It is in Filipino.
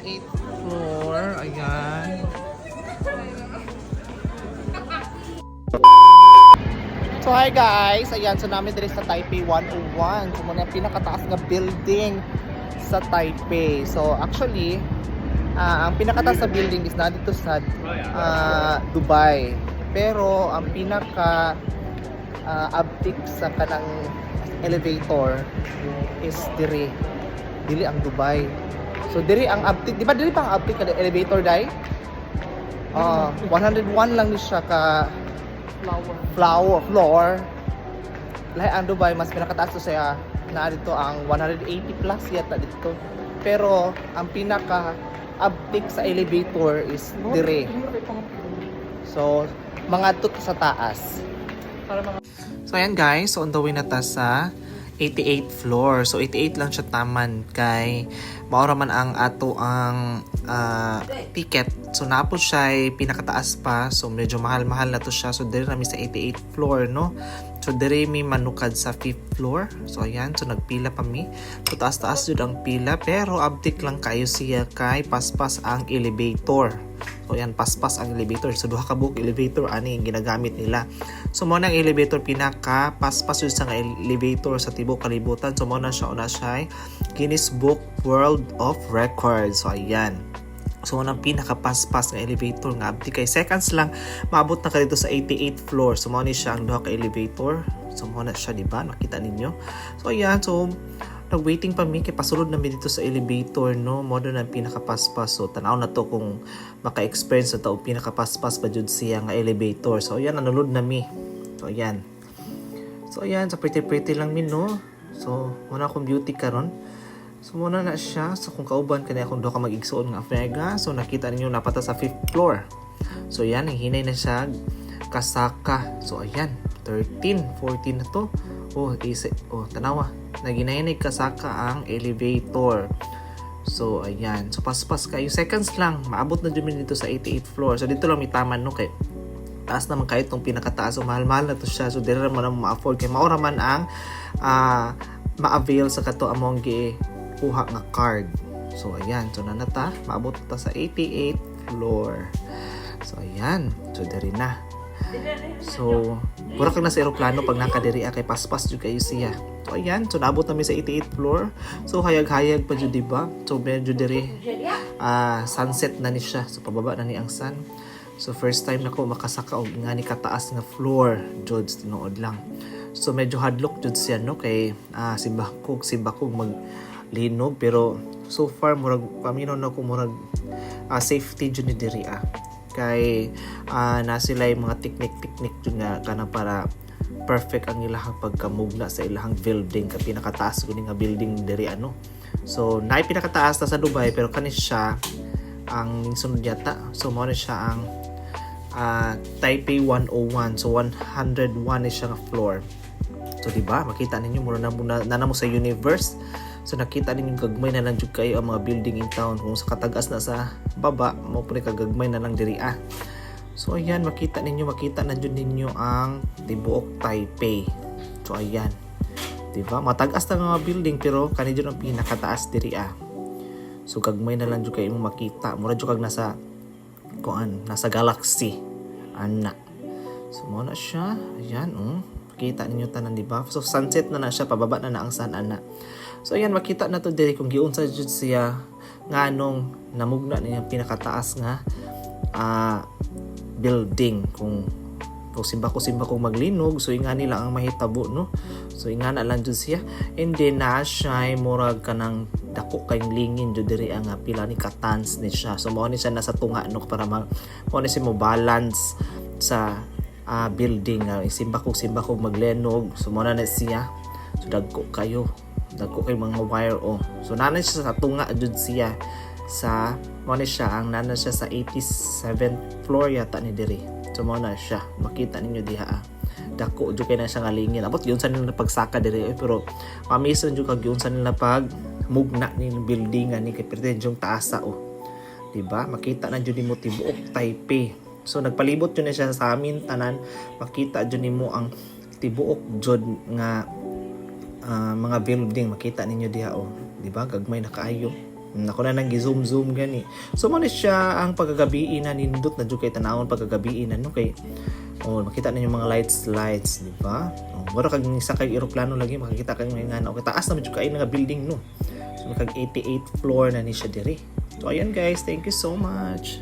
88th floor. Ayan. So hi guys, ayan, so namin dito sa Taipei 101. So muna yung pinakataas na building sa Taipei. So actually, ang pinakataas na building is nandito sa Dubai. Pero ang pinaka abtik sa kanang elevator is diri ang Dubai. So diri ang abtik, di ba diri pa ang abtik kada elevator dai? 101 lang ni siya ka floor. Lahi ang Dubai mas pinakataas to siya na dito ang 180 plus yata dito. Pero ang pinaka abtik sa elevator is dire. So mga tut sa taas. So ayan guys, so on the way na ta sa 88th floor. So 88 lang siya taman kay maura man ang ato ang ticket. So napo siya ay pinakataas pa. So medyo mahal-mahal na to siya. So dire nami sa 88th floor, no. So dire mi manukad sa 5th floor. So ayan, so nagpila pa mi. So taas-taas jud ang pila pero abtik lang kayo siya kay paspas ang elevator. So yan, paspas ang elevator. So duha ka buok elevator ani ang ginagamit nila. So mo nang elevator pinaka paspas yun sa elevator sa tibok kalibutan. So mo na siya una siya Guinness Book World of Records. So ayan. So nang pinaka paspas ng elevator nga abdi kay seconds lang maabot na ka dito sa 88th floor. So mo ni siya ang duha ka elevator. So mo na siya, di ba? Nakita ninyo. So ayan, so nag-waiting pa mi kay pasulod na mi dito sa elevator, no. Mo na ang pinakapaspas. So tanaw na to kung maka-experience na to pinakapaspas pa jud siya nga elevator. So ayan, nanulod na mi. So ayan. So ayan, sa pretty lang mi, no. So muna akong beauty karon. So muna na siya. So kung kauban kani akong do ka mag-igsuon nga Vega. So nakita ninyo napata sa 5th floor. So ayan, hinay na siya kasaka. So ayan, 13, 14 na to. Oh, tanawa. Naginayinig kasaka ang elevator. So ayan, so paspas kayo seconds lang maabot na dyan dito sa 88th floor. So dito lang may taman, no, kay taas naman kahit tong pinakataas. So mahal-mahal na to siya. So dire mo na ma-afford kay maura man ang ma-avail sa kato among kuha nga card. So ayan, so nanata maabot ta sa 88th floor. So ayan, so dire na. So mura kang nasa aeroplano pag nakadiri kay paspas jud kayo siya. So ayan, so naabot namin sa 88th floor. So hayag-hayag pa jud, diba? So medyo diri sunset na ni siya. So pababa na ni ang sun. So first time nako makasaka og nga ni kataas nga floor jud tinuod lang. So medyo hadlok jud siya, no, kay simbakog maglinog pero so far murag paminaw na ko murag safety jud ni diri kay na sila yung mga teknik jud nga kana para perfect ang ilahang pagkamugna sa ilahang building ka pinakataas guni nga building diri ano. So naay pinakataas ta sa Dubai pero kani siya ang sunod yata. So mo na siya ang Taipei 101. So 101 is siya nga floor. So diba makita ninyo mura na mo sa universe. So nakita ninyo gagmay na lang jud kayo ang mga building in town. Kung sa katagas na sa baba mo pud kagagmay na lang diri So ayan, makita na jud ninyo ang tibuok Taipei. So ayan. Diba? Matagas na mga building pero kani jud ang pinakataas diri So gagmay na lang jud kayo mo makita. Mura jud kag nasa nasa galaxy. Ana. So mo na siya. Ayan, Makita ninyo tanan, diba? So sunset na siya, pababa na ang sun ana. So ayan, makita na to diri kung giunsa jud siya nganong namugna niya pinakataas nga building kung simba ko maglinog. So inga nila ang mahitabo, no. So inga na lang jud siya, and then na siya murag kanang dako kayong lingin jud diri ang pila ni katans ni siya. So mao ni siya nasa tunga, no, para mao ni siya mo balance sa building. Simba ko maglenog. So mao na siya. So dagko kayo mga wire So nana siya sa tunga jud siya sa mao ni siya ang nana siya sa 87th floor yata ni diri. So mao na siya, makita ninyo diha dako jud kay na siya nga lingin. Abot gyud sa nila pagsaka diri pero pamison jud kag gyud sa nila pag mugna ni building ani kay pretend yung taasa diba? Makita na jud nimo tibuok Taipei. So nagpalibot jud na siya sa amin tanan, makita jud nimo ang tibuok jud nga mga building. Makita ninyo diha, di ba? Gagmay na kaayo. Ako na nang gi-zoom gani. So mo ni siya ang pagagabiin na nindot na jud kay tanawon pagagabiin ano kay makita ninyo mga lights, di ba? Mura kag isa kay eroplano lagi makikita kag mga nga taas na jud kay nga building no. So kag 88th floor na ni siya diri. So ayan guys, thank you so much.